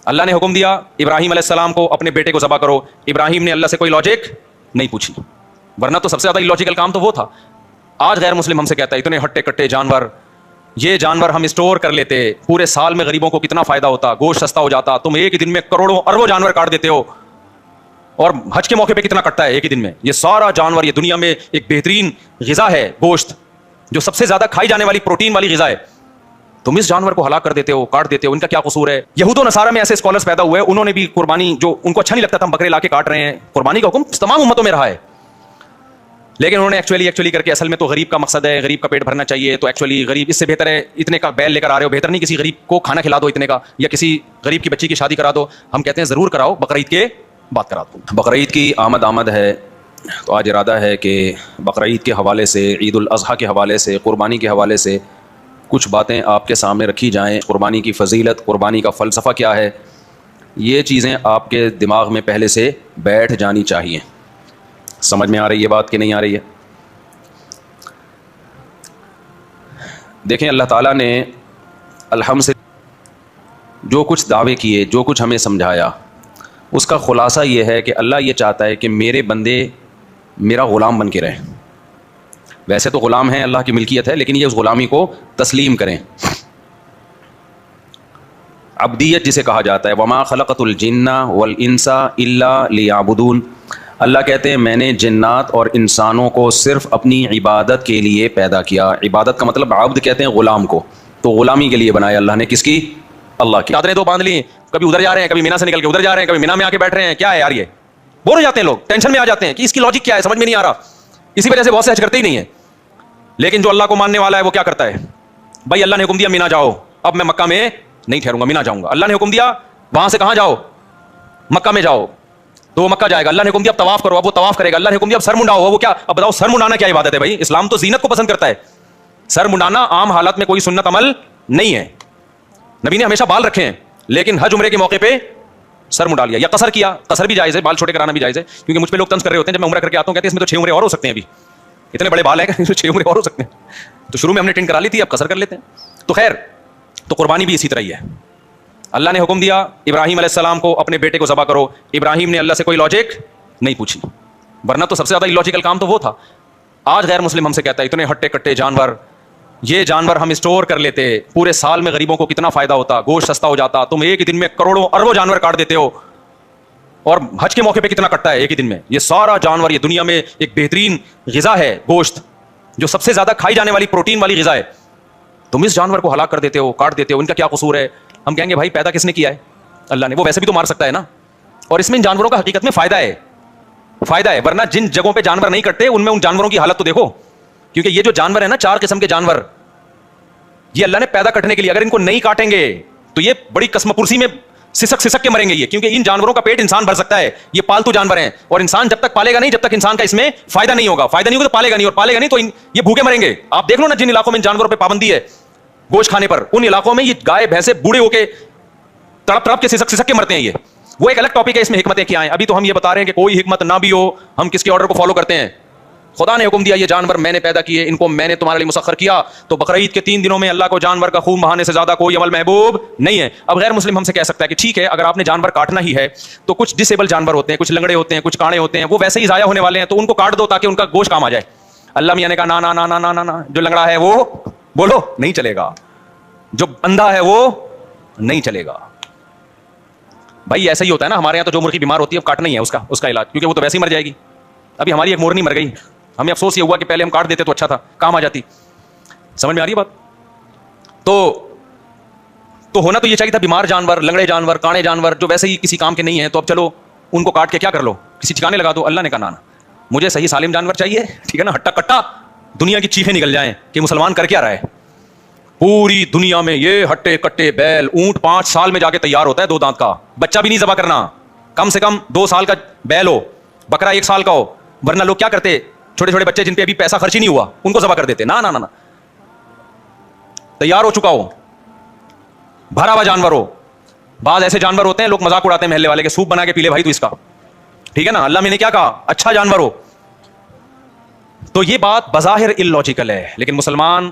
اللہ نے حکم دیا ابراہیم علیہ السلام کو اپنے بیٹے کو ذبح کرو. ابراہیم نے اللہ سے کوئی لاجک نہیں پوچھی, ورنہ تو سب سے زیادہ اللاجیکل کام تو وہ تھا. آج غیر مسلم ہم سے کہتا ہے اتنے ہٹے کٹے جانور, یہ جانور ہم اسٹور کر لیتے, پورے سال میں غریبوں کو کتنا فائدہ ہوتا, گوشت سستا ہو جاتا. تم ایک ہی دن میں کروڑوں اربوں جانور کاٹ دیتے ہو, اور حج کے موقع پہ کتنا کٹتا ہے ایک ہی دن میں. یہ سارا جانور, یہ دنیا میں ایک بہترین غذا ہے گوشت, جو سب سے زیادہ کھائی جانے والی پروٹین والی غذا ہے. تم اس جانور کو ہلاک کر دیتے ہو, کاٹ دیتے ہو, ان کا کیا قصور ہے؟ یہود و نصارہ میں ایسے اسکالرز پیدا ہوئے, انہوں نے بھی قربانی, جو ان کو اچھا نہیں لگتا تھا ہم بکرے لا کے کاٹ رہے ہیں, قربانی کا حکم تمام امتوں میں رہا ہے, لیکن انہوں نے ایکچولی کر کے, اصل میں تو غریب کا مقصد ہے, غریب کا پیٹ بھرنا چاہیے, تو ایکچولی غریب اس سے بہتر ہے اتنے کا بیل لے کر آ رہے ہو, بہتر نہیں کسی غریب کو کھانا کھلا دو اتنے کا, یا کسی غریب کی بچی کی شادی کرا دو. ہم کہتے ہیں ضرور کراؤ, بقرعید کے بات کرا دو. بقرعید کی آمد ہے, تو آج ارادہ ہے کہ بقرعید کے حوالے سے, عید الاضحیٰ کے حوالے سے, قربانی کے حوالے سے کچھ باتیں آپ کے سامنے رکھی جائیں. قربانی کی فضیلت, قربانی کا فلسفہ کیا ہے, یہ چیزیں آپ کے دماغ میں پہلے سے بیٹھ جانی چاہیے. سمجھ میں آ رہی ہے بات کہ نہیں آ رہی ہے؟ دیکھیں, اللہ تعالیٰ نے الحمد سے جو کچھ دعوے کیے, جو کچھ ہمیں سمجھایا, اس کا خلاصہ یہ ہے کہ اللہ یہ چاہتا ہے کہ میرے بندے میرا غلام بن کے رہیں. ویسے تو غلام ہیں, اللہ کی ملکیت ہے, لیکن یہ اس غلامی کو تسلیم کریں. عبدیت جسے کہا جاتا ہے, وما خلقت الجن والانس الا لیعبدون. اللہ کہتے ہیں میں نے جنات اور انسانوں کو صرف اپنی عبادت کے لیے پیدا کیا. عبادت کا مطلب عبد کہتے ہیں غلام کو, تو غلامی کے لیے بنایا اللہ نے. کس کی؟ اللہ کی. چادریں دو باندھ لی, کبھی ادھر جا رہے ہیں, کبھی مینا سے نکل کے ادھر جا رہے ہیں, کبھی مینا میں آ کے بیٹھ رہے ہیں. کیا ہے یار, یہ بور ہو جاتے ہیں لوگ, ٹینشن میں آ جاتے ہیں کہ اس کی لاجک کیا ہے, سمجھ میں نہیں آ رہا. اسی وجہ سے بہت سے حج کرتے ہی نہیں ہیں. لیکن جو اللہ کو ماننے والا ہے وہ کیا کرتا ہے, بھائی اللہ نے حکم دیا مینا جاؤ, اب میں مکہ میں نہیں ٹھہروں گا, مینا جاؤں گا. اللہ نے حکم دیا وہاں سے کہاں جاؤ, مکہ میں جاؤ, تو وہ مکہ جائے گا. اللہ نے حکم دیا اب طواف کرو, اب وہ طواف کرے گا. اللہ نے حکم دیا اب سر منڈاؤ, وہ کیا, اب بتاؤ سر منڈانا کیا عبادت ہے بھائی؟ اسلام تو زینت کو پسند کرتا ہے, سر منڈانا عام حالات میں کوئی سنت عمل نہیں ہے. نبی نے ہمیشہ بال رکھے ہیں, لیکن حج عمرے کے موقع پہ سر منڈا لیا. یا قصر کیا, قصر بھی جائز ہے, بال چھوٹے کرانا بھی جائز ہے. کیونکہ مجھ پہ لوگ طنز کر رہے ہوتے ہیں جب میں عمرہ کر کے آتا ہوں, کہتے ہیں اس میں تو 6 عمرے اور ہو سکتے ہیں, ابھی اتنے بڑے بال ہیں کہ 6 عمرے اور ہو سکتے ہیں. تو شروع میں ہم نے ٹینٹ کرا لی تھی, اب قصر کر لیتے ہیں. تو خیر, تو قربانی بھی اسی طرح ہی ہے. اللہ نے حکم دیا ابراہیم علیہ السلام کو اپنے بیٹے کو ذبح کرو. ابراہیم نے اللہ سے کوئی لاجک نہیں پوچھی, ورنہ تو سب سے زیادہ اللاجیکل کام تو وہ تھا. آج غیر مسلم ہم سے کہتا ہے اتنے ہٹے کٹے جانور, یہ جانور ہم اسٹور کر لیتے, پورے سال میں غریبوں کو کتنا فائدہ ہوتا, گوشت سستا ہو جاتا. تم ایک ہی دن میں کروڑوں اربوں جانور کاٹ دیتے ہو, اور حج کے موقع پہ کتنا کٹتا ہے ایک ہی دن میں. یہ سارا جانور, یہ دنیا میں ایک بہترین غذا ہے گوشت, جو سب سے زیادہ کھائی جانے والی پروٹین والی غذا ہے. تم اس جانور کو ہلاک کر دیتے ہو, کاٹ دیتے ہو, ان کا کیا قصور ہے؟ ہم کہیں گے بھائی پیدا کس نے کیا ہے؟ اللہ نے. وہ ویسے بھی تو مار سکتا ہے نا, اور اس میں ان جانوروں کا حقیقت میں فائدہ ہے, ورنہ جن جگہوں پہ جانور نہیں کٹتے ان میں ان جانوروں کی حالت تو دیکھو. کیونکہ یہ جو جانور ہے نا, 4 قسم کے جانور, یہ اللہ نے پیدا کرنے کے لیے, اگر ان کو نہیں کاٹیں گے تو یہ بڑی قسم پرسی میں سسک کے مریں گے یہ. کیونکہ ان جانوروں کا پیٹ انسان بھر سکتا ہے, یہ پالتو جانور ہیں, اور انسان جب تک پالے گا نہیں, جب تک انسان کا اس میں فائدہ نہیں ہوگا تو پالے گا نہیں, اور پالے گا نہیں تو یہ بھوکے مریں گے. آپ دیکھ لو نا, جن علاقوں میں ان جانوروں پہ پابندی ہے گوشت کھانے پر, ان علاقوں میں یہ گائے بھینسے بوڑھے ہو کے تڑپ کے سسک کے مرتے ہیں. یہ وہ ایک الگ ٹاپک ہے, اس میں حکمتیں کیا ہیں. ابھی تو ہم یہ بتا رہے ہیں کہ کوئی حکمت نہ بھی ہو, ہم کس کے آرڈر کو فالو کرتے ہیں. خدا نے حکم دیا یہ جانور میں نے پیدا کیے, ان کو میں نے تمہارے لیے مسخر کیا. تو بقرعید کے 3 دنوں میں اللہ کو جانور کا خون بہانے سے زیادہ کوئی عمل محبوب نہیں ہے. اب غیر مسلم ہم سے کہہ سکتا ہے کہ ٹھیک ہے, اگر آپ نے جانور کاٹنا ہی ہے تو کچھ ڈسیبل جانور ہوتے ہیں, کچھ لنگڑے ہوتے ہیں, کچھ کاڑے ہوتے ہیں, وہ ویسے ہی ضائع ہونے والے ہیں, تو ان کو کاٹ دو تاکہ ان کا گوشت کام آ جائے. اللہ میاں نے کہا نا نا نا نا نا, جو لنگڑا ہے وہ بولو نہیں چلے گا, جو اندھا ہے وہ نہیں چلے گا. بھائی ایسا ہی ہوتا ہے نا, ہمارے یہاں تو جو مرغی بیمار ہوتی ہے اب کاٹنا ہی ہے اس کا علاج, کیونکہ وہ تو ویسے ہی مر جائے گی. ابھی ہماری ایک مورنی مر گئی, ہمیں افسوس یہ ہوا کہ پہلے ہم کاٹ دیتے تو اچھا تھا, کام آ جاتی. سمجھ میں آ رہی ہے بات؟ تو ہونا تو یہ چاہیے تھا بیمار جانور, لنگڑے جانور, کاڑے جانور, جو ویسے ہی کسی کام کے نہیں ہیں, تو اب چلو ان کو کاٹ کے کیا کر لو, کسی ٹھکانے لگا دو. اللہ نے کہا نا, مجھے صحیح سالم جانور چاہیے, ٹھیک ہے نا, ہٹا کٹا دنیا کی چیخیں نکل جائیں کہ مسلمان کر کیا رہا ہے. پوری دنیا میں یہ ہٹے کٹے بیل, اونٹ 5 سال میں جا کے تیار ہوتا ہے, 2 دانت کا, بچہ بھی نہیں ذبح کرنا, کم سے کم 2 سال کا بیل ہو, بکرا 1 سال کا ہو. ورنہ لوگ کیا کرتے, چھوٹے چھوٹے بچے جن پہ ابھی پیسہ خرچ ہی نہیں ہوا ان کو ذبح کر دیتے. نا نا نا, تیار ہو چکا ہو, بھرا ہوا جانور ہو. بعض ایسے جانور ہوتے ہیں لوگ مذاق اڑاتے ہیں محلے والے کے, سوپ بنا کے پی لے بھائی تو اس کا, ٹھیک ہے نا. اللہ میں نے کیا کہا, اچھا جانور ہو. تو یہ بات بظاہر اللاجیکل ہے, لیکن مسلمان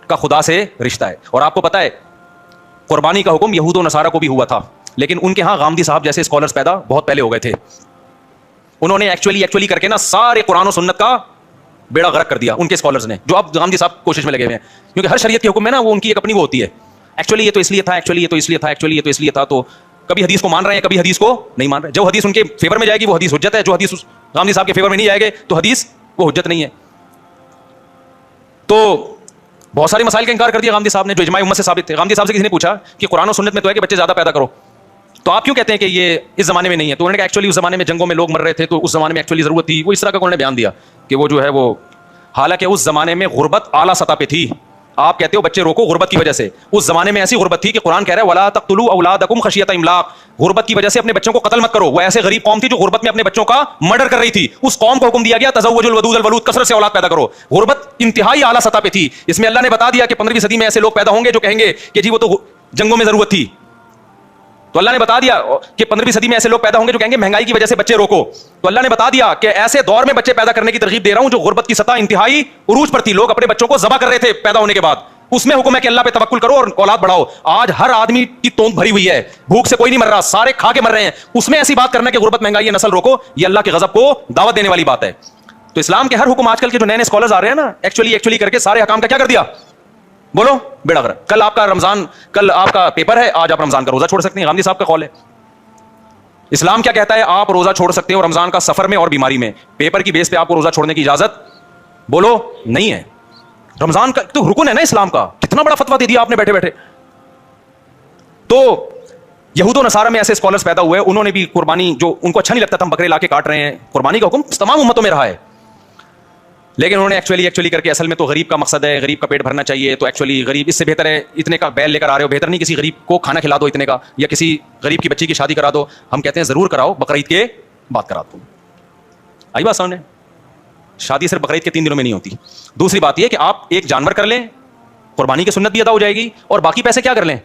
کا خدا سے رشتہ ہے. اور آپ کو پتا ہے قربانی کا حکم یہود و نصارہ کو بھی ہوا تھا, لیکن ان کے ہاں غامدی صاحب جیسے اسکالرس پیدا بہت پہلے ہو گئے تھے. انہوں نے ایکچولی کر کے نا سارے قرآن و سنت کا بیڑا غرق کر دیا ان کے اسکالرز نے, جو اب غامدی صاحب کوشش میں لگے ہوئے ہیں. کیونکہ ہر شریعت کے حکم میں نا وہ ان کی ایک اپنی وہ ہوتی ہے, ایکچولی یہ تو اس لیے تھا, ایکچولی یہ تو اس لیے تھا, ایکچولی یہ تو اس لیے تھا. تو کبھی حدیث کو مان رہے ہیں, کبھی حدیث کو نہیں مان رہے. جو حدیث ان کے فیور میں جائے گی وہ حدیث حجت ہے, جو حدیث غامدی صاحب کے فیور میں نہیں جائے گی تو حدیث وہ حجت نہیں ہے. تو بہت سارے مسائل کا انکار کر دیا غامدی صاحب نے جو اجماع امت سے ثابت تھے. غامدی صاحب سے کسی نے پوچھا کہ قرآن و سنت میں تو ہے کہ بچے زیادہ پیدا کرو, تو آپ کیوں کہتے ہیں کہ یہ اس زمانے میں نہیں ہے؟ تو انہوں نے کہا ایکچولی اس زمانے میں جنگوں میں لوگ مر رہے تھے تو اس زمانے میں ایکچولی ضرورت تھی. وہ اس طرح کا انہوں نے بیان دیا کہ وہ جو ہے وہ, حالانکہ اس زمانے میں غربت اعلیٰ سطح پہ تھی. آپ کہتے ہو بچے روکو غربت کی وجہ سے, اس زمانے میں ایسی غربت تھی کہ قرآن کہہ رہا ہے ولا تقتلوا اولادکم خشیۃ املاق, غربت کی وجہ سے اپنے بچوں کو قتل مت کرو. وہ ایسے غریب قوم تھی جو غربت میں اپنے بچوں کا مرڈر کر رہی تھی. اس قوم کو حکم دیا گیا تزوجوا الودود الولود, کثرت سے اولاد پیدا کرو. غربت انتہائی اعلیٰ سطح پہ تھی. اس میں اللہ نے بتا دیا کہ 15ویں صدی میں ایسے لوگ پیدا ہوں گے جو کہیں گے کہ جی وہ تو جنگوں میں ضرورت تھی. تو اللہ نے بتا دیا کہ 15ویں صدی میں ایسے لوگ پیدا ہوں گے جو کہیں گے مہنگائی کی وجہ سے بچے روکو. تو اللہ نے بتا دیا کہ ایسے دور میں بچے پیدا کرنے کی ترغیب دے رہا ہوں جو غربت کی سطح انتہائی عروج پر تھی. لوگ اپنے بچوں کو ذبح کر رہے تھے پیدا ہونے کے بعد. اس میں حکم ہے کہ اللہ پہ توکل کرو اور اولاد بڑھاؤ. آج ہر آدمی کی توند بھری ہوئی ہے, بھوک سے کوئی نہیں مر رہا, سارے کھا کے مر رہے ہیں. اس میں ایسی بات کرنا کہ غربت مہنگائی نسل روکو, یہ اللہ کے غضب کو دعوت دینے والی بات ہے. تو اسلام کے ہر حکم آج کل کے جو نئے نئے اسکالرز آ رہے ہیں نا, ایکچولی کر کے سارے حکام کا کیا کر دیا, بولو بیڑا غرق. کل آپ کا رمضان, کل آپ کا پیپر ہے, آج آپ رمضان کا روزہ چھوڑ سکتے ہیں. غامدی صاحب کا قول ہے. اسلام کیا کہتا ہے, آپ روزہ چھوڑ سکتے ہو رمضان کا سفر میں اور بیماری میں. پیپر کی بیس پہ آپ کو روزہ چھوڑنے کی اجازت بولو نہیں ہے. رمضان کا تو رکن ہے نا اسلام کا, کتنا بڑا فتویٰ دے دیا آپ نے بیٹھے بیٹھے. تو یہود و نصارہ میں ایسے اسکالرز پیدا ہوئے, انہوں نے بھی قربانی, جو ان کو اچھا نہیں لگتا تھا ہم بکرے لا کے کاٹ رہے ہیں, قربانی کا حکم تمام امتوں میں رہا ہے, لیکن انہوں نے ایکچولی کر کے اصل میں تو غریب کا مقصد ہے, غریب کا پیٹ بھرنا چاہیے, تو ایکچولی غریب اس سے بہتر ہے اتنے کا بیل لے کر آ رہے ہو, بہتر نہیں کسی غریب کو کھانا کھلا دو اتنے کا, یا کسی غریب کی بچی کی شادی کرا دو. ہم کہتے ہیں ضرور کراؤ, بقرعید کے بعد کرا دو. آئی بات سامنے, شادی صرف بقرعید کے 3 دنوں میں نہیں ہوتی. دوسری بات یہ کہ آپ ایک جانور کر لیں, قربانی کی سنت بھی ادا ہو جائے گی, اور باقی پیسے کیا کر لیں,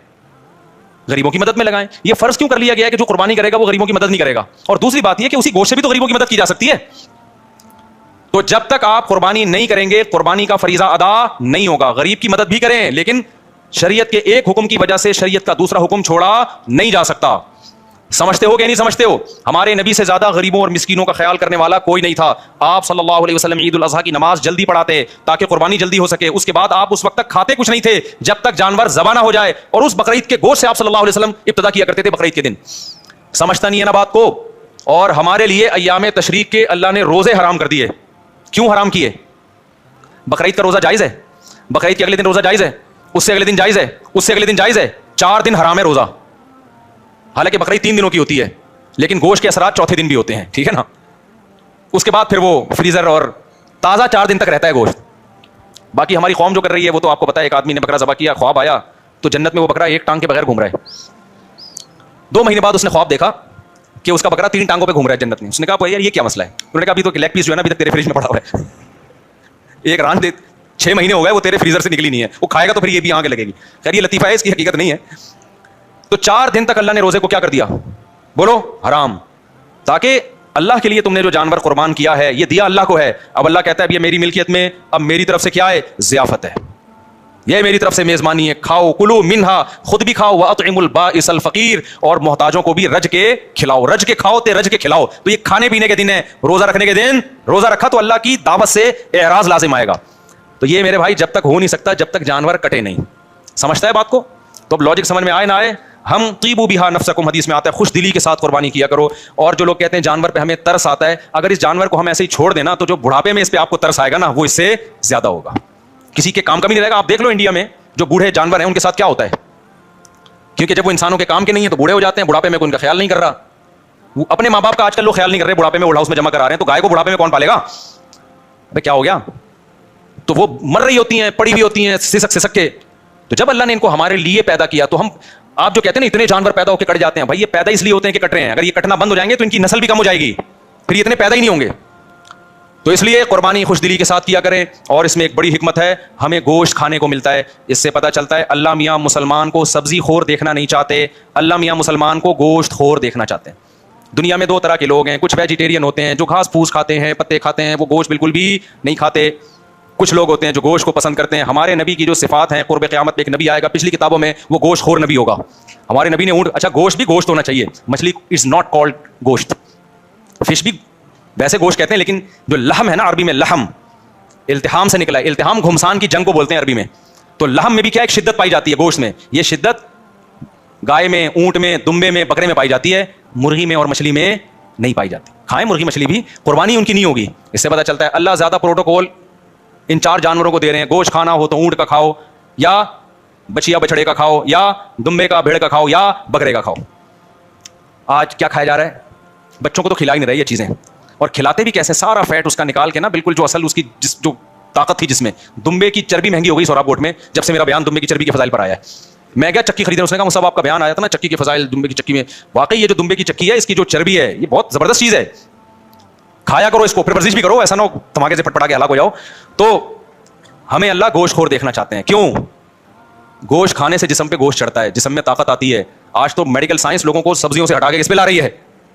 غریبوں کی مدد میں لگائیں. یہ فرض کیوں کر لیا گیا ہے کہ جو قربانی کرے گا وہ غریبوں کی مدد نہیں کرے گا؟ اور دوسری بات یہ کہ اسی گوشت سے بھی تو غریبوں کی مدد کی جا سکتی ہے. تو جب تک آپ قربانی نہیں کریں گے قربانی کا فریضہ ادا نہیں ہوگا. غریب کی مدد بھی کریں, لیکن شریعت کے ایک حکم کی وجہ سے شریعت کا دوسرا حکم چھوڑا نہیں جا سکتا. سمجھتے ہو کہ نہیں سمجھتے ہو؟ ہمارے نبی سے زیادہ غریبوں اور مسکینوں کا خیال کرنے والا کوئی نہیں تھا. آپ صلی اللہ علیہ وسلم عید الاضحیٰ کی نماز جلدی پڑھاتے تاکہ قربانی جلدی ہو سکے. اس کے بعد آپ اس وقت تک کھاتے کچھ نہیں تھے جب تک جانور ذبح نہ ہو جائے, اور اس بقرعید کے گوشت سے آپ صلی اللہ علیہ وسلم ابتدا کیا کرتے تھے بقرعید کے دن. سمجھتا نہیں ہے نا بات کو؟ اور ہمارے لیے ایام تشریق کے اللہ نے روزے حرام کر دیے. کیوں حرام کیے؟ بقرعید کا روزہ جائز ہے, بقرعید کے اگلے دن روزہ جائز ہے, اس سے اگلے دن جائز ہے, اس سے اگلے دن جائز ہے, 4 دن حرام ہے روزہ. حالانکہ بقرعید 3 دنوں کی ہوتی ہے, لیکن گوشت کے اثرات چوتھے دن بھی ہوتے ہیں, ٹھیک ہے نا. اس کے بعد پھر وہ فریزر اور تازہ 4 دن تک رہتا ہے گوشت. باقی ہماری قوم جو کر رہی ہے وہ تو آپ کو پتا ہے, ایک آدمی نے بکرا ذبح کیا, خواب آیا تو جنت میں وہ بکرا ایک ٹانگ کے بغیر گھوم رہا ہے. 2 مہینے بعد اس نے خواب دیکھا کہ اس کا بکرا 3 ٹانگوں پہ گھوم رہا ہے جنت میں. اس نے کہا یار یہ کیا مسئلہ ہے؟ انہوں نے کہا ابھی تو لیگ پیس جو ہے نا ابھی تک تیرے فریج میں پڑا ہوا ہے. ایک ران دے 6 مہینے ہو گئے وہ تیرے فریزر سے نکلی نہیں ہے, وہ کھائے گا تو پھر یہ بھی آگے لگے گی. خیر یہ لطیفہ ہے, اس کی حقیقت نہیں ہے. تو 4 دن تک اللہ نے روزے کو کیا کر دیا, بولو حرام, تاکہ اللہ کے لیے تم نے جو جانور قربان کیا ہے یہ دیا اللہ کو ہے. اب اللہ کہتا ہے اب یہ میری ملکیت میں, اب میری طرف سے کیا ہے, ضیافت ہے, یہ میری طرف سے میزبانی ہے. کھاؤ کلو منہا, خود بھی کھاؤ, واطعموا البائس الفقیر, اور محتاجوں کو بھی رج کے کھلاؤ. رج کے کھاؤ تے رج کے کھلاؤ. تو یہ کھانے پینے کے دن ہے, روزہ رکھنے کے دن. روزہ رکھا تو اللہ کی دعوت سے اعراض لازم آئے گا. تو یہ میرے بھائی جب تک ہو نہیں سکتا جب تک جانور کٹے نہیں. سمجھتا ہے بات کو؟ تو اب لاجک سمجھ میں آئے نہ آئے, ہم طیبوا بہا نفسکم حدیث میں آتا ہے, خوش دلی کے ساتھ قربانی کیا کرو. اور جو لوگ کہتے ہیں جانور پہ ہمیں ترس آتا ہے, اگر اس جانور کو ہم ایسے ہی چھوڑ دینا تو جو بڑھاپے میں اس پہ آپ کو ترس آئے گا نا وہ اس سے زیادہ ہوگا, کسی کے کام کا بھی نہیں رہے گا. آپ دیکھ لو انڈیا میں جو بوڑھے جانور ہیں ان کے ساتھ کیا ہوتا ہے, کیونکہ جب وہ انسانوں کے کام کے نہیں ہیں تو بوڑھے ہو جاتے ہیں, بڑھاپے میں کوئی ان کا خیال نہیں کر رہا. وہ اپنے ماں باپ کا آج کل لوگ خیال نہیں کر رہے, بڑھاپے میں اولڈ ہاؤس میں جمع کرا رہے ہیں, تو گائے کو بڑھاپے میں کون پالے گا؟ ابے کیا ہو گیا؟ تو وہ مر رہی ہوتی ہیں, پڑی ہوئی ہوتی ہیں سسک کے. تو جب اللہ نے ان کو ہمارے لیے پیدا کیا تو ہم, آپ جو کہتے ہیں نا اتنے جانور پیدا ہو کے کٹ جاتے ہیں, بھائی یہ پیدا اس لیے ہوتے ہیں کہ کٹ رہے ہیں. اگر یہ کٹنا بند ہو جائیں گے تو ان کی نسل بھی کم ہو جائے گی, پھر یہ اتنے پیدا ہی نہیں ہوں گے. تو اس لیے قربانی خوش دلی کے ساتھ کیا کریں. اور اس میں ایک بڑی حکمت ہے, ہمیں گوشت کھانے کو ملتا ہے. اس سے پتہ چلتا ہے اللہ میاں مسلمان کو سبزی خور دیکھنا نہیں چاہتے, اللہ میاں مسلمان کو گوشت خور دیکھنا چاہتے ہیں. دنیا میں 2 طرح کے لوگ ہیں, کچھ ویجیٹیرین ہوتے ہیں جو گھاس پھوس کھاتے ہیں, پتے کھاتے ہیں, وہ گوشت بالکل بھی نہیں کھاتے. کچھ لوگ ہوتے ہیں جو گوشت کو پسند کرتے ہیں. ہمارے نبی کی جو صفات ہیں, قرب قیامت پہ ایک نبی آئے گا, پچھلی کتابوں میں وہ گوشت خور نبی ہوگا. ہمارے نبی نے اونٹ, اچھا گوشت بھی گوشت ہونا چاہیے, مچھلی از ناٹ کالڈ گوشت, فش بھی ویسے گوشت کہتے ہیں, لیکن جو لحم ہے نا عربی میں, لحم التحام سے نکلا ہے, التحام گھمسان کی جنگ کو بولتے ہیں عربی میں. تو لحم میں بھی کیا ایک شدت پائی جاتی ہے گوشت میں, یہ شدت گائے میں, اونٹ میں, دمبے میں, بکرے میں پائی جاتی ہے, مرغی میں اور مچھلی میں نہیں پائی جاتی. کھائیں مرغی مچھلی بھی, قربانی ان کی نہیں ہوگی. اس سے پتہ چلتا ہے اللہ زیادہ پروٹوکول ان 4 جانوروں کو دے رہے ہیں. گوشت کھانا ہو تو اونٹ کا کھاؤ, یا بچیا بچڑے کا کھاؤ, یا دمبے کا بھیڑ کا کھاؤ, یا بکرے کا کھاؤ. آج کیا کھایا جا رہا ہے؟ بچوں کو تو کھلا ہی نہیں رہے یہ چیزیں, اور کھلاتے بھی کیسے, سارا فیٹ اس کا نکال کے نا, بالکل جو اصل اس کی جو طاقت تھی جس میں. دمبے کی چربی مہنگی ہو گئی سوراب گوٹ میں, جب سے میرا بیان دمبے کی چربی کے فضائل پر آیا ہے. میں گیا چکی خریدنے, اس نے کہا صاحب آپ کا بیان آیا تھا نا چکی کے فضائل دمبے کی چکی میں, واقعی یہ جو دمبے کی چکی ہے اس کی جو چربی ہے یہ بہت زبردست چیز ہے, کھایا کرو اس کو, پھر ورزش بھی کرو, ایسا نہ ہو دھماکے سے پٹ پٹا کے ہلاک ہو جاؤ. تو ہمیں اللہ گوشت خور دیکھنا چاہتے ہیں. کیوں؟ گوشت کھانے سے جسم پہ گوشت چڑھتا ہے, جسم میں طاقت آتی ہے. آج تو میڈیکل سائنس لوگوں کو سبزیوں سے ہٹا کے کس پہ لا رہی ہے؟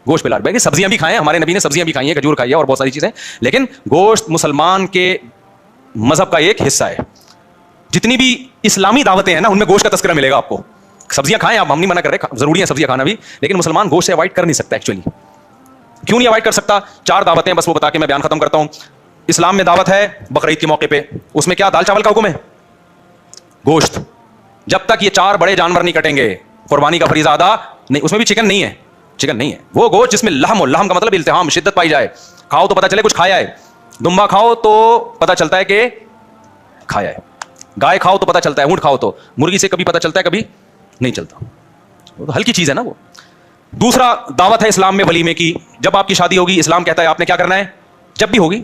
گوشت پہ لا رہی ہے. سبزیاں بھی کھائیں, ہمارے نبی نے سبزیاں بھی کھائی ہیں, کھجور کھائی ہے اور بہت ساری چیزیں, لیکن گوشت مسلمان کے مذہب کا ایک حصہ ہے. جتنی بھی اسلامی دعوتیں ہیں نا ان میں گوشت کا تذکرہ ملے گا آپ کو. سبزیاں کھائیں آپ, ہم نہیں منع کر رہے, ضروری ہے سبزیاں کھانا بھی, لیکن مسلمان گوشت سے اوائڈ کر نہیں سکتا. ایکچولی کیوں نہیں اوائڈ کر سکتا؟ 4 دعوتیں بس وہ بتا کے میں بیان ختم کرتا ہوں. اسلام میں دعوت ہے بقرعید کے موقع پہ, اس میں کیا دال چاول کا حکم ہے؟ گوشت. جب تک یہ 4 بڑے جانور نہیں کٹیں گے قربانی کا فریضہ ادا نہیں. اس میں بھی چکن نہیں ہے, چکن نہیں ہے, وہ گوشت جس میں لحم ہو, لحم کا مطلب التحام, شدت پائی جائے. کھاؤ تو پتہ چلے کچھ کھایا ہے, دمبا کھاؤ تو پتہ چلتا ہے کہ کھایا ہے, گائے کھاؤ تو پتہ چلتا ہے, اونٹ کھاؤ تو, مرغی سے کبھی پتہ چلتا ہے کبھی نہیں چلتا, وہ تو ہلکی چیز ہے نا وہ. دوسرا دعوت ہے اسلام میں ولیمے کی. جب آپ کی شادی ہوگی اسلام کہتا ہے آپ نے کیا کرنا ہے, جب بھی ہوگی,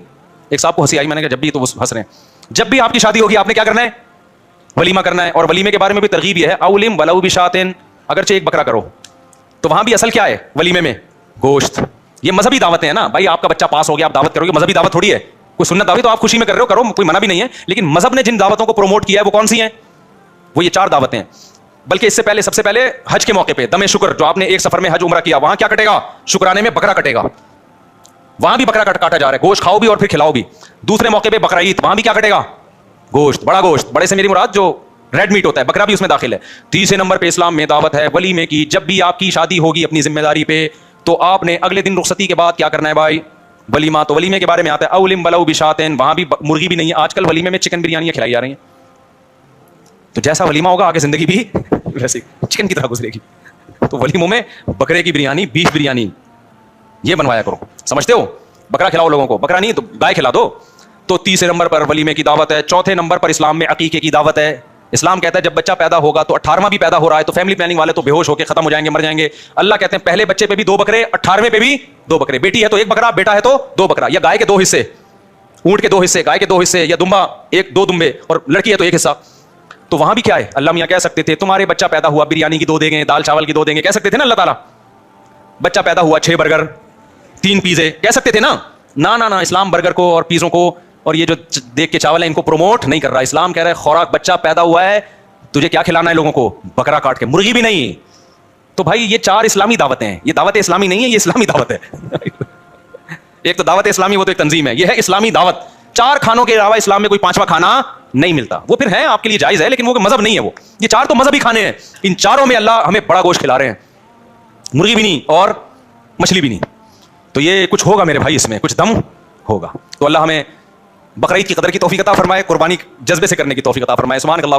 ایک صاحب کو ہنسی آئی, میں نے کہا جب بھی, تو وہ ہنس رہے ہیں, جب بھی آپ کی شادی ہوگی آپ نے کیا کرنا ہے, ولیمہ کرنا ہے. اور ولیمے کے بارے میں بھی ترغیب یہ ہے, اولم ولو بشاتن, اگرچہ ایک بکرا کرو. تو وہاں بھی اصل کیا ہے ولیمے میں؟ گوشت. یہ مذہبی دعوتیں ہیں نا بھائی, آپ کا بچہ پاس ہو گیا آپ دعوت کرو گے, مذہبی دعوت تھوڑی ہے, کوئی سنت دعوت تو آپ خوشی میں کر رہے ہو, کرو, کوئی منع بھی نہیں ہے, لیکن مذہب نے جن دعوتوں کو پروموٹ کیا ہے وہ کون سی ہیں؟ وہ یہ 4 دعوتیں ہیں. بلکہ اس سے پہلے, سب سے پہلے حج کے موقع پہ دم شکر, جو آپ نے ایک سفر میں حج عمرہ کیا, وہاں کیا کٹے گا؟ شکرانے میں بکرا کٹے گا. وہاں بھی بکرا کاٹا جا رہا ہے, گوشت کھاؤ بھی اور پھر کھلاؤ بھی. دوسرے موقع پہ بقرہ عید, وہاں بھی کیا کٹے گا؟ گوشت, بڑا گوشت. بڑے سے میری مراد جو ریڈ میٹ ہوتا ہے, بکرا بھی اس میں داخل ہے. تیسرے نمبر پہ اسلام میں دعوت ہے ولیمے کی. جب بھی آپ کی شادی ہوگی اپنی ذمہ داری پہ, تو آپ نے اگلے دن رخصتی کے بعد کیا کرنا ہے بھائی؟ ولیمہ. تو ولیمے کے بارے میں آتا ہے اولم ولو بشاتن, وہاں بھی مرغی بھی نہیں ہے. آج کل ولیمے میں چکن بریانیاں کھلائی جا رہی ہیں, تو جیسا ولیمہ ہوگا آگے زندگی بھی ویسے چکن کی طرح گزرے گی. تو ولیموں میں بکرے کی بریانی, بیف بریانی یہ بنوایا کرو, سمجھتے ہو؟ بکرا کھلاؤ لوگوں کو, بکرا نہیں تو گائے کھلا دو. تو تیسرے نمبر پر ولیمے کی دعوت ہے. چوتھے نمبر پر اسلام میں عقیقے کی دعوت ہے. اسلام کہتا ہے جب بچہ پیدا ہوگا تو 18واں بھی پیدا ہو رہا ہے, تو فیملی پلاننگ والے تو بے ہوش ہو کے ختم ہو جائیں گے, مر جائیں گے. اللہ کہتے ہیں پہلے بچے پہ بھی 2 بکرے, 18ویں پہ بھی 2 بکرے. بیٹی ہے تو 1 بکرا, بیٹا ہے تو 2 بکرا. یا گائے کے 2 حصے, اونٹ کے 2 حصے, گائے کے 2 حصے, یا دمبا 2 دمبے, اور لڑکی ہے تو 1 حصہ. تو وہاں بھی کیا ہے, اللہ میاں کہہ سکتے تھے تمہارے بچہ پیدا ہوا بریانی کی 2 دیں گے, دال چاول کی 2 دیں گے, کہہ سکتے تھے نا اللہ تعالیٰ. بچہ پیدا ہوا 6 برگر 3 پیزے, کہہ سکتے تھے نا. نہ اسلام برگر کو اور پیزوں کو اور یہ جو دیکھ کے چاول ہے ان کو پروموٹ نہیں کر رہا. اسلام کہہ رہا ہے خوراک, بچہ پیدا ہوا ہے تجھے کیا کھلانا ہے لوگوں کو؟ بکرا کاٹ کے, مرغی بھی نہیں. تو بھائی یہ 4 اسلامی دعوتیں ہیں. یہ دعوت اسلامی نہیں ہے, یہ اسلامی دعوت ہے. ایک تو دعوت اسلامی, وہ تو ایک تنظیم ہے, یہ ہے اسلامی دعوت. 4 کھانوں کے علاوہ اسلام میں کوئی 5واں کھانا نہیں ملتا. وہ پھر ہے آپ کے لیے جائز ہے, لیکن وہ مذہب نہیں ہے. وہ یہ 4 تو مذہبی کھانے ہیں. ان 4 میں اللہ ہمیں بڑا گوشت کھلا رہے ہیں, مرغی بھی نہیں اور مچھلی بھی نہیں. تو یہ کچھ ہوگا میرے بھائی, اس میں کچھ دم ہوگا. تو اللہ ہمیں بقرعید کی قدر کی توفیق عطا فرمائے, قربانی جذبے سے کرنے کی توفیق عطا فرمائے. سبحان اللہ.